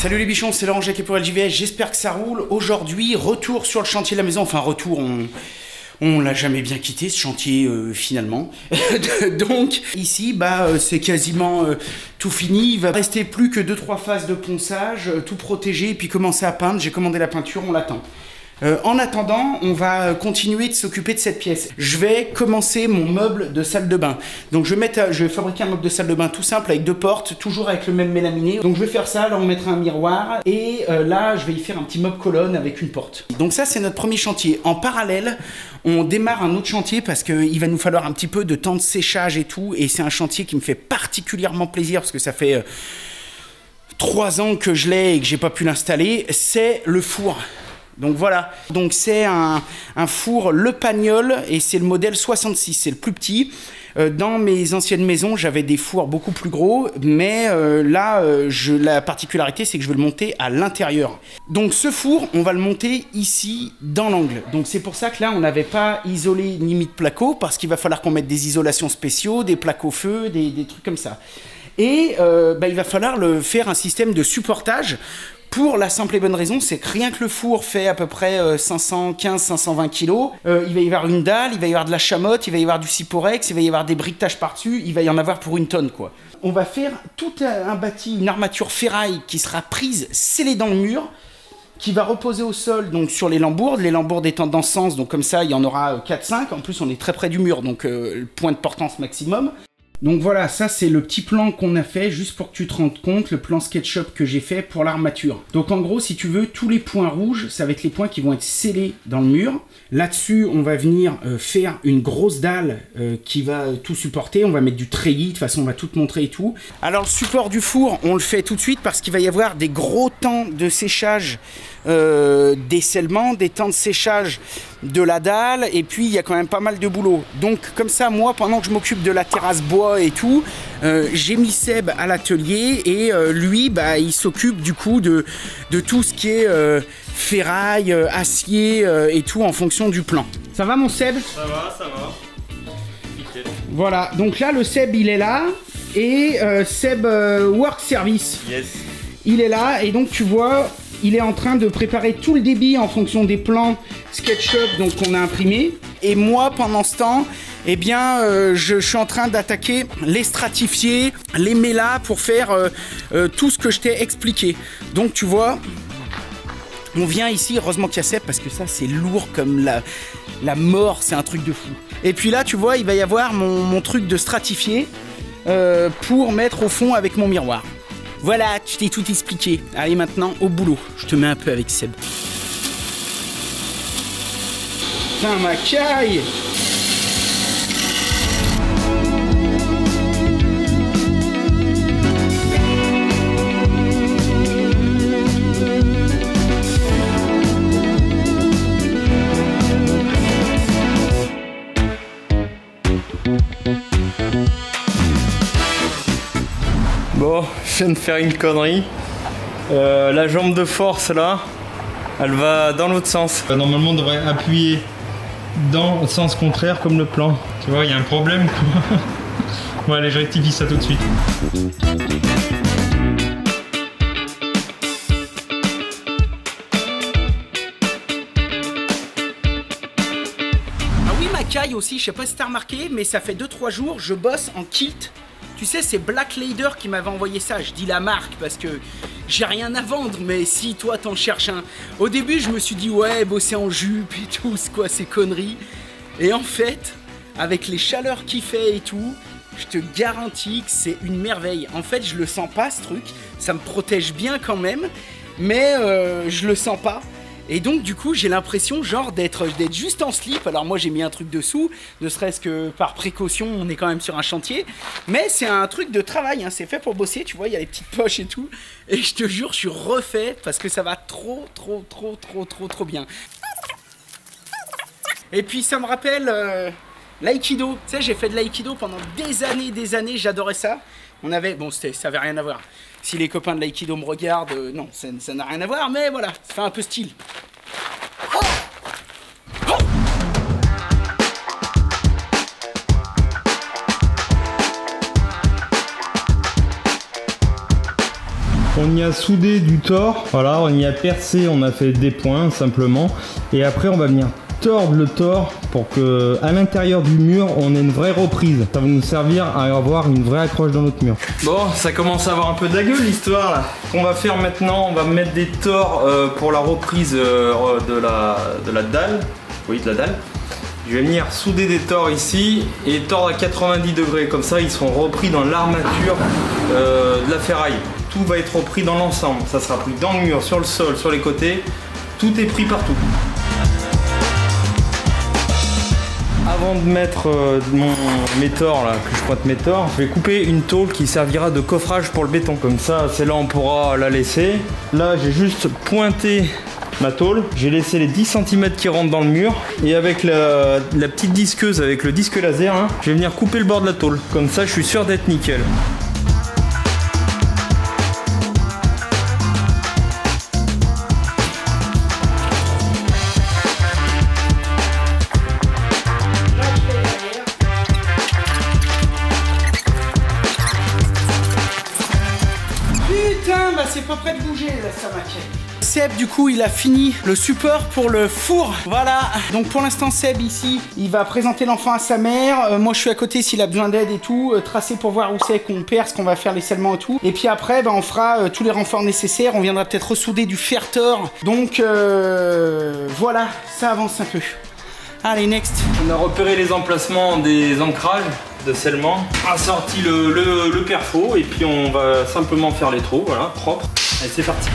Salut les bichons, c'est Laurent Jacquet pour LJVS, j'espère que ça roule. Aujourd'hui, retour sur le chantier de la maison, enfin retour, on l'a jamais bien quitté ce chantier finalement. Donc ici, c'est quasiment tout fini, il va rester plus que 2-3 phases de ponçage, tout protégé et puis commencer à peindre. J'ai commandé la peinture, on l'attend. En attendant, on va continuer de s'occuper de cette pièce. Je vais commencer mon meuble de salle de bain. Donc je vais fabriquer un meuble de salle de bain tout simple avec 2 portes, toujours avec le même mélaminé. Donc je vais faire ça, là on mettra un miroir et là je vais y faire un petit meuble colonne avec une porte. Donc ça c'est notre premier chantier. En parallèle, on démarre un autre chantier parce qu'il va nous falloir un petit peu de temps de séchage et tout. Et c'est un chantier qui me fait particulièrement plaisir parce que ça fait 3 ans que je l'ai et que j'ai pas pu l'installer. C'est le four. Donc voilà, donc c'est un four Le Pagnol et c'est le modèle 66, c'est le plus petit. Dans mes anciennes maisons, j'avais des fours beaucoup plus gros, mais là, la particularité, c'est que je vais le monter à l'intérieur. Donc ce four, on va le monter ici, dans l'angle. Donc c'est pour ça que là, on n'avait pas isolé limite placo, parce qu'il va falloir qu'on mette des isolations spéciaux, des plaques au feu, des trucs comme ça. Et il va falloir faire un système de supportage. Pour la simple et bonne raison, c'est que rien que le four fait à peu près 515-520 kg. Il va y avoir une dalle, il va y avoir de la chamotte, il va y avoir du Ciporex, il va y avoir des briquetages par-dessus, il va y en avoir pour 1 tonne, quoi. On va faire tout un bâti, une armature ferraille qui sera prise, scellée dans le mur, qui va reposer au sol, donc sur les lambourdes étant dans ce sens, donc comme ça, il y en aura 4-5. En plus, on est très près du mur, donc point de portance maximum. Donc voilà, ça c'est le petit plan qu'on a fait, juste pour que tu te rendes compte, le plan SketchUp que j'ai fait pour l'armature. Donc en gros, si tu veux, tous les points rouges, ça va être les points qui vont être scellés dans le mur. Là-dessus, on va venir faire une grosse dalle qui va tout supporter. On va mettre du treillis, de toute façon on va tout te montrer et tout. Alors le support du four, on le fait tout de suite parce qu'il va y avoir des gros temps de séchage d'essellement, des temps de séchage de la dalle, et puis il y a quand même pas mal de boulot. Donc comme ça, moi, pendant que je m'occupe de la terrasse bois et tout, j'ai mis Seb à l'atelier et lui, il s'occupe du coup de tout ce qui est ferraille, acier et tout en fonction du plan. Ça va mon Seb? Ça va, ça va. Nickel. Voilà, donc là le Seb il est là et Seb Work Service. Yes. Il est là et donc tu vois, il est en train de préparer tout le débit en fonction des plans SketchUp donc qu'on a imprimés. Et moi, pendant ce temps, eh bien, je suis en train d'attaquer les stratifiés, les mélas pour faire tout ce que je t'ai expliqué. Donc, tu vois, on vient ici, heureusement qu'il y a Seb parce que ça, c'est lourd comme la mort, c'est un truc de fou. Et puis là, tu vois, il va y avoir mon truc de stratifié pour mettre au fond avec mon miroir. Voilà, tu t'es tout expliqué. Allez maintenant, au boulot. Je te mets un peu avec Seb. Putain, ma caille! Bon, je viens de faire une connerie. La jambe de force là, elle va dans l'autre sens. Normalement, on devrait appuyer dans le sens contraire comme le plan. Tu vois, il y a un problème quoi. Bon, allez, je rectifie ça tout de suite. Ah oui, ma caille aussi, je sais pas si t'as remarqué, mais ça fait 2-3 jours, je bosse en kilt. Tu sais, c'est Black Lader qui m'avait envoyé ça. Je dis la marque parce que j'ai rien à vendre, mais si toi t'en cherches un. Au début, je me suis dit, ouais, bosser en jupe et tout, c'est quoi ces conneries? Et en fait, avec les chaleurs qu'il fait et tout, je te garantis que c'est une merveille. En fait, je le sens pas ce truc. Ça me protège bien quand même, mais je le sens pas. Et donc du coup j'ai l'impression genre d'être juste en slip. Alors moi j'ai mis un truc dessous, ne serait-ce que par précaution, on est quand même sur un chantier. Mais c'est un truc de travail, hein. C'est fait pour bosser, tu vois, il y a les petites poches et tout. Et je te jure, je suis refait parce que ça va trop bien. Et puis ça me rappelle l'aïkido. Tu sais, j'ai fait de l'aïkido pendant des années, j'adorais ça. On avait, bon ça avait rien à voir. Si les copains de l'aïkido me regardent, non, ça n'a rien à voir, mais voilà, ça fait un peu style. Oh oh On y a soudé du tord, voilà, on y a percé, on a fait des points simplement. Et après on va venir tordre le tord pour que à l'intérieur du mur on ait une vraie reprise. Ça va nous servir à avoir une vraie accroche dans notre mur. Bon, ça commence à avoir un peu de la gueule l'histoire là. Ce qu'on va faire maintenant, on va mettre des tords pour la reprise de la dalle. Oui, de la dalle. Je vais venir souder des tords ici et tordre à 90 degrés. Comme ça, ils seront repris dans l'armature de la ferraille. Tout va être repris dans l'ensemble. Ça sera pris dans le mur, sur le sol, sur les côtés. Tout est pris partout. Avant de mettre mes tords, là, que je pointe mes tords, je vais couper une tôle qui servira de coffrage pour le béton. Comme ça, celle-là, on pourra la laisser. Là, j'ai juste pointé ma tôle. J'ai laissé les 10 cm qui rentrent dans le mur. Et avec la petite disqueuse, avec le disque laser, hein, je vais venir couper le bord de la tôle. Comme ça, je suis sûr d'être nickel. Putain, bah c'est pas prêt de bouger là, ça m'inquiète. Seb, du coup, il a fini le support pour le four. Voilà. Donc pour l'instant, Seb ici, il va présenter l'enfant à sa mère. Moi, je suis à côté s'il a besoin d'aide et tout. Tracer pour voir où c'est qu'on perce, qu'on va faire les scellements et tout. Et puis après, bah, on fera tous les renforts nécessaires. On viendra peut-être ressouder du fer tord. Donc voilà, ça avance un peu. Allez, next. On a repéré les emplacements des ancrages de scellement. On a sorti le perfo et puis on va simplement faire les trous, voilà, propre. Allez, c'est parti.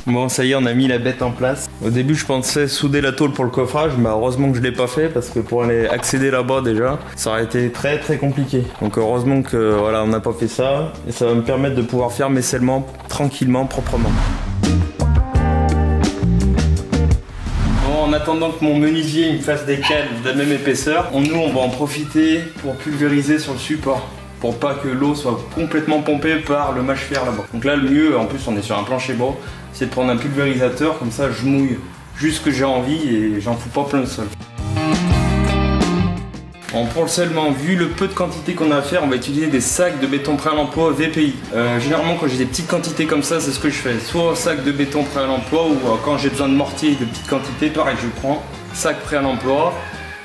Bon, ça y est, on a mis la bête en place. Au début, je pensais souder la tôle pour le coffrage, mais heureusement que je l'ai pas fait parce que pour aller accéder là-bas déjà, ça aurait été très très compliqué. Donc heureusement que voilà, on n'a pas fait ça et ça va me permettre de pouvoir faire mes scellements tranquillement, proprement. Bon, en attendant que mon menuisier me fasse des cales de la même épaisseur, on va en profiter pour pulvériser sur le support, pour pas que l'eau soit complètement pompée par le mâche-fer là-bas. Donc là, le mieux, en plus on est sur un plancher bois, c'est de prendre un pulvérisateur, comme ça je mouille juste ce que j'ai envie et j'en fous pas plein le sol. Bon, pour le scellement, vu le peu de quantité qu'on a à faire, on va utiliser des sacs de béton prêt à l'emploi VPI. Généralement quand j'ai des petites quantités comme ça, c'est ce que je fais. Soit sac de béton prêt à l'emploi ou quand j'ai besoin de mortier de petites quantités, pareil, je prends sac prêt à l'emploi.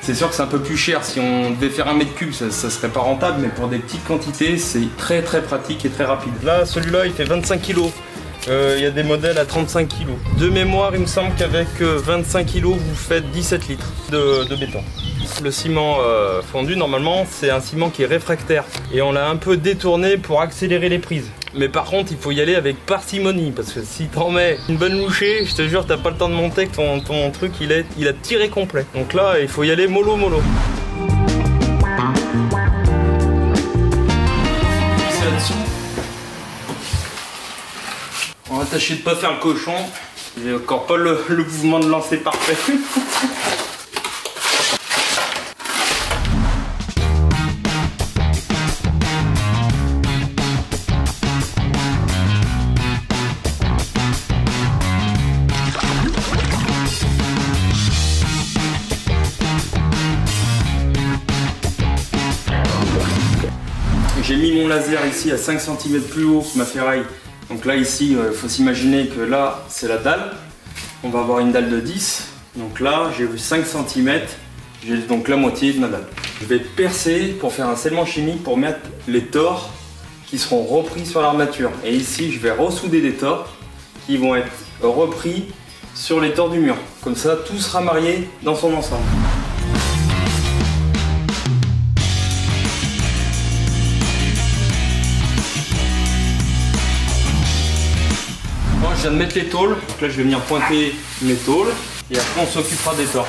C'est sûr que c'est un peu plus cher, si on devait faire 1 mètre cube, ça serait pas rentable, mais pour des petites quantités, c'est très très pratique et très rapide. Là, celui-là, il fait 25 kg. Il y a des modèles à 35 kg. De mémoire, il me semble qu'avec 25 kg, vous faites 17 litres de béton. Le ciment fondu, normalement, c'est un ciment qui est réfractaire. Et on l'a un peu détourné pour accélérer les prises. Mais par contre, il faut y aller avec parcimonie, parce que si t'en mets une bonne louchée, je te jure, t'as pas le temps de monter, que ton truc, il a tiré complet. Donc là, il faut y aller mollo mollo. C'est là-dessous. On va tâcher de pas faire le cochon. J'ai encore pas le mouvement de lancer parfait. J'ai mis mon laser ici à 5 cm plus haut que ma ferraille. Donc là ici, il faut s'imaginer que là c'est la dalle. On va avoir une dalle de 10. Donc là j'ai eu 5 cm. J'ai donc la moitié de ma dalle. Je vais percer pour faire un scellement chimique pour mettre les tords qui seront repris sur l'armature. Et ici je vais ressouder des tords qui vont être repris sur les tords du mur. Comme ça tout sera marié dans son ensemble. Je viens de mettre les tôles, donc là je vais venir pointer mes tôles et après on s'occupera des tords.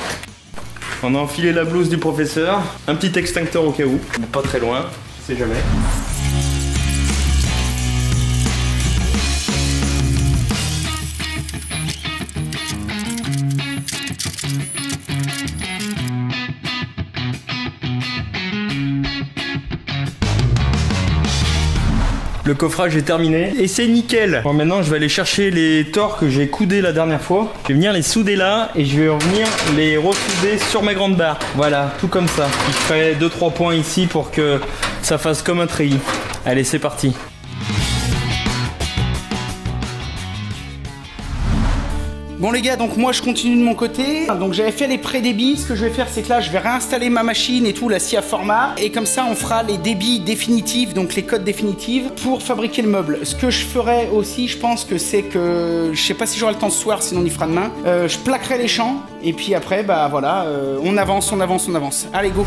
On a enfilé la blouse du professeur, un petit extincteur au cas où, pas très loin, on sait jamais. Le coffrage est terminé et c'est nickel. Bon, maintenant je vais aller chercher les tors que j'ai coudés la dernière fois. Je vais venir les souder là et je vais revenir les ressouder sur ma grande barre. Voilà, tout comme ça. Je ferai 2-3 points ici pour que ça fasse comme un treillis. Allez, c'est parti. Bon les gars, donc moi je continue de mon côté. Donc j'avais fait les pré-débits. Ce que je vais faire, c'est que là je vais réinstaller ma machine et tout, la scie à format. Et comme ça on fera les débits définitifs, donc les codes définitifs pour fabriquer le meuble. Ce que je ferai aussi, je pense que c'est que, je sais pas si j'aurai le temps ce soir, sinon on y fera demain. Je plaquerai les champs et puis après bah voilà, on avance, on avance, on avance. Allez go.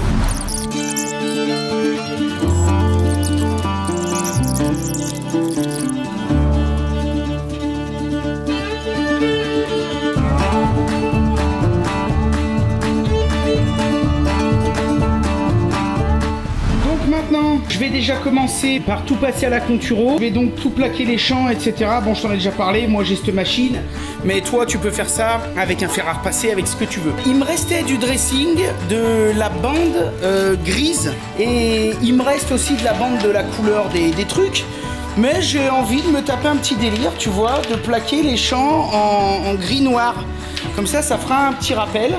Je vais déjà commencer par tout passer à la Conturo. Je vais donc tout plaquer les champs, etc. Bon, je t'en ai déjà parlé, moi j'ai cette machine. Mais toi, tu peux faire ça avec un fer à repasser, avec ce que tu veux. Il me restait du dressing, de la bande grise. Et il me reste aussi de la bande de la couleur des trucs. Mais j'ai envie de me taper un petit délire, tu vois, de plaquer les champs en gris-noir. Comme ça fera un petit rappel.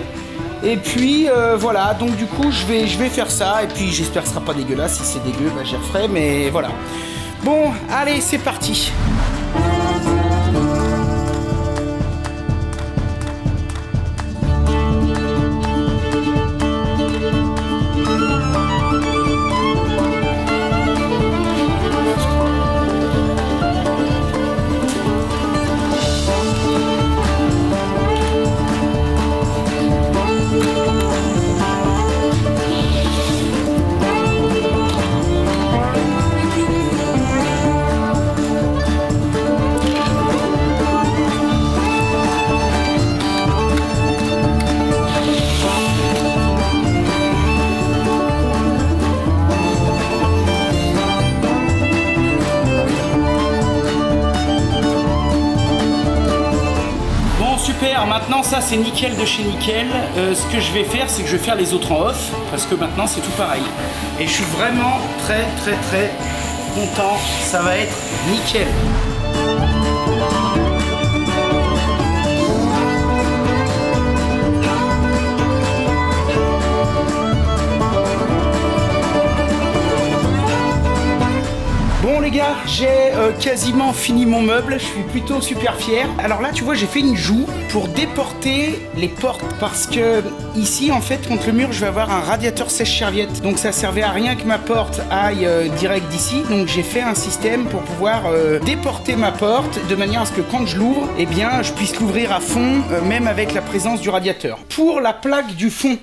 Et puis voilà, donc du coup je vais faire ça et puis j'espère que ce sera pas dégueulasse. Si c'est dégueu, bah, j'y referai, mais voilà. Bon, allez, c'est parti. Super, maintenant ça c'est nickel de chez nickel. Ce que je vais faire, c'est que je vais faire les autres en off parce que maintenant c'est tout pareil. Et je suis vraiment très content, ça va être nickel. Bon les gars, j'ai quasiment fini mon meuble, je suis plutôt super fier. Alors là tu vois, j'ai fait une joue pour déporter les portes parce que ici en fait contre le mur je vais avoir un radiateur sèche-serviette. Donc ça servait à rien que ma porte aille direct d'ici. Donc j'ai fait un système pour pouvoir déporter ma porte de manière à ce que quand je l'ouvre, eh bien je puisse l'ouvrir à fond même avec la présence du radiateur. Pour la plaque du fond,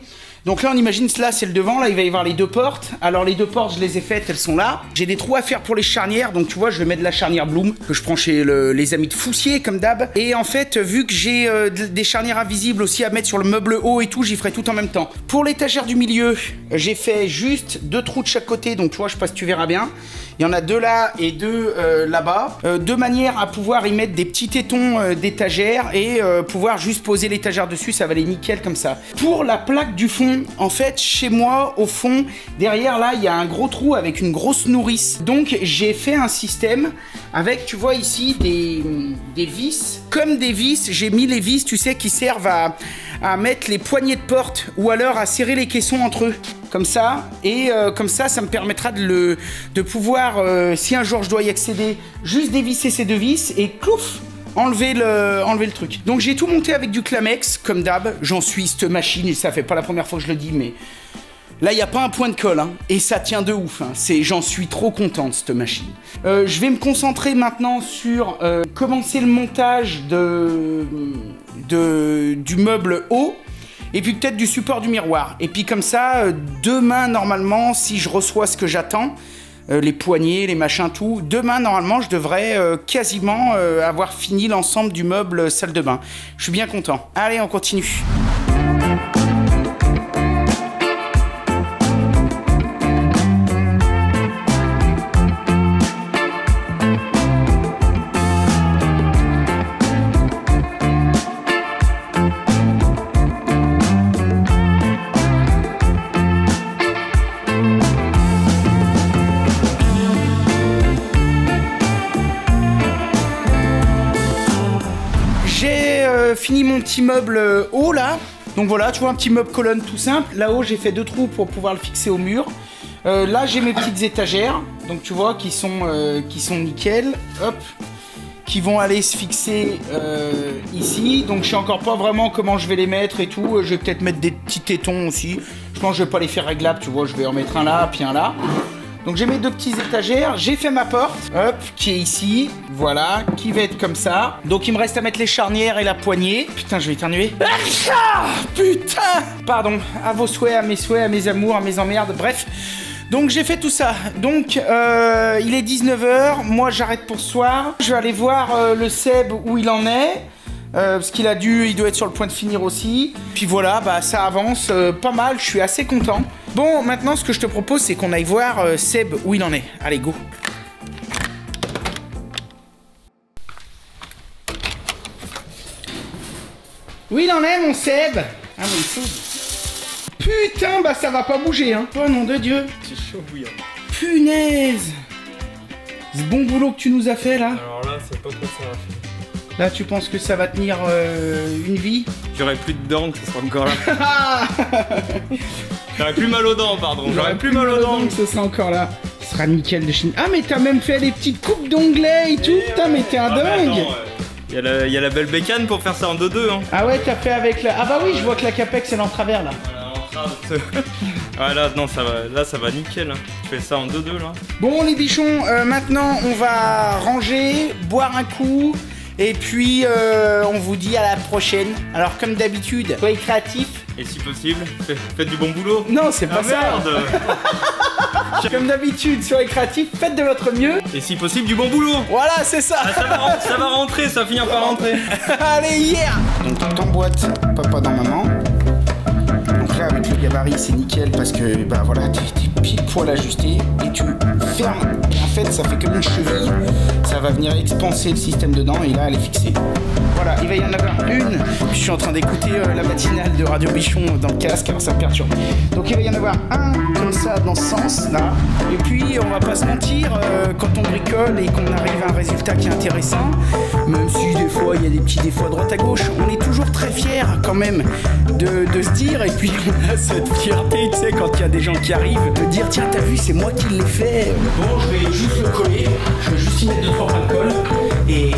donc là on imagine cela, c'est le devant, là il va y avoir les deux portes. Alors les deux portes je les ai faites, elles sont là. J'ai des trous à faire pour les charnières, donc tu vois je vais mettre de la charnière Bloom que je prends chez les amis de Foussier comme d'hab. Et en fait vu que j'ai des charnières invisibles aussi à mettre sur le meuble haut et tout, j'y ferai tout en même temps. Pour l'étagère du milieu, j'ai fait juste deux trous de chaque côté, donc tu vois je sais pas si tu verras bien. Il y en a deux là et deux là-bas, de manière à pouvoir y mettre des petits tétons d'étagère et pouvoir juste poser l'étagère dessus, ça va aller nickel comme ça. Pour la plaque du fond, en fait, chez moi, au fond, derrière là, il y a un gros trou avec une grosse nourrice. Donc j'ai fait un système avec, tu vois ici, des vis. Comme des vis, j'ai mis les vis, tu sais, qui servent à mettre les poignées de porte ou alors à serrer les caissons entre eux. Comme ça, et comme ça me permettra de pouvoir, si un jour je dois y accéder, juste dévisser ces deux vis et clouf, enlever le truc. Donc j'ai tout monté avec du Clamex, comme d'hab, j'en suis cette machine, et ça fait pas la première fois que je le dis, mais là il n'y a pas un point de colle, hein, et ça tient de ouf, hein. J'en suis trop content de cette machine. Je vais me concentrer maintenant sur commencer le montage du meuble haut, et puis peut-être du support du miroir. Et puis comme ça, demain normalement, si je reçois ce que j'attends, les poignées, les machins, tout, demain normalement je devrais quasiment avoir fini l'ensemble du meuble salle de bain. Je suis bien content. Allez, on continue. fini mon petit meuble haut là. Donc voilà, tu vois, un petit meuble colonne tout simple. Là-haut, j'ai fait 2 trous pour pouvoir le fixer au mur. Là, j'ai mes petites étagères, donc tu vois, qui sont nickel. Hop, qui vont aller se fixer ici. Donc je sais encore pas vraiment comment je vais les mettre et tout. Je vais peut-être mettre des petits tétons aussi. Je pense que je vais pas les faire réglables, tu vois. Je vais en mettre un là, puis un là. Donc j'ai mes 2 petites étagères, j'ai fait ma porte, hop, qui est ici, voilà, qui va être comme ça. Donc il me reste à mettre les charnières et la poignée. Putain, je vais éternuer. Ah, putain. Pardon, à vos souhaits, à mes amours, à mes emmerdes, bref. Donc j'ai fait tout ça. Donc il est 19h, moi j'arrête pour ce soir. Je vais aller voir le Seb où il en est. Parce qu'il il doit être sur le point de finir aussi. Puis voilà, bah ça avance pas mal, je suis assez content. Bon, maintenant ce que je te propose, c'est qu'on aille voir Seb où il en est. Allez, go. Où il en est, mon Seb? Ah, mon Seb. Putain, bah ça va pas bouger, hein. Oh nom de Dieu. C'est chaud bouillant. Punaise. Ce bon boulot que tu nous as fait là. Alors là, c'est pas quoi ça va faire. Là, tu penses que ça va tenir une vie? J'aurais plus de dents que ce sera encore là. J'aurais plus mal aux dents, pardon. J'aurais plus mal aux dents que ce sera encore là. Ce sera nickel de Chine. Ah, mais t'as même fait des petites coupes d'onglets et tout. Putain, mais t'es un dingue. Il y a la belle bécane pour faire ça en 2-2. Hein. Ah ouais, t'as fait avec la... Ah bah oui, je vois que la Capex, elle est en travers là. Ah là, non, ça va, là, ça va nickel. Hein. Tu fais ça en 2-2 là. Bon, les bichons, maintenant, on va ranger, boire un coup. Et puis, on vous dit à la prochaine. Alors, comme d'habitude, soyez créatifs. Et si possible, faites du bon boulot. Non, c'est pas ça. Merde. Comme d'habitude, soyez créatifs, faites de votre mieux. Et si possible, du bon boulot. Voilà, c'est ça. Ah, ça va rentrer, ça va finir par rentrer. Allez, yeah. Donc, t'emboîtes papa dans maman. Donc là, avec le gabarit, c'est nickel parce que, bah voilà, t'es pile poil ajusté et tu fermes. Et en fait, ça fait comme une cheville. Ça va venir expanser le système dedans et là, elle est fixée. Voilà, il va y en avoir une. Je suis en train d'écouter la matinale de Radio Bichon dans le casque, alors ça me perturbe. Donc il va y en avoir un comme ça dans ce sens là. Et puis on va pas se mentir, quand on bricole et qu'on arrive à un résultat qui est intéressant, même si des fois il y a des petits défauts à droite à gauche, on est toujours très fiers quand même de se dire, et puis on a cette fierté, tu sais, quand il y a des gens qui arrivent, de dire tiens t'as vu c'est moi qui l'ai fait. Bon, je vais juste le coller, je vais juste y mettre 2-3 points de colle et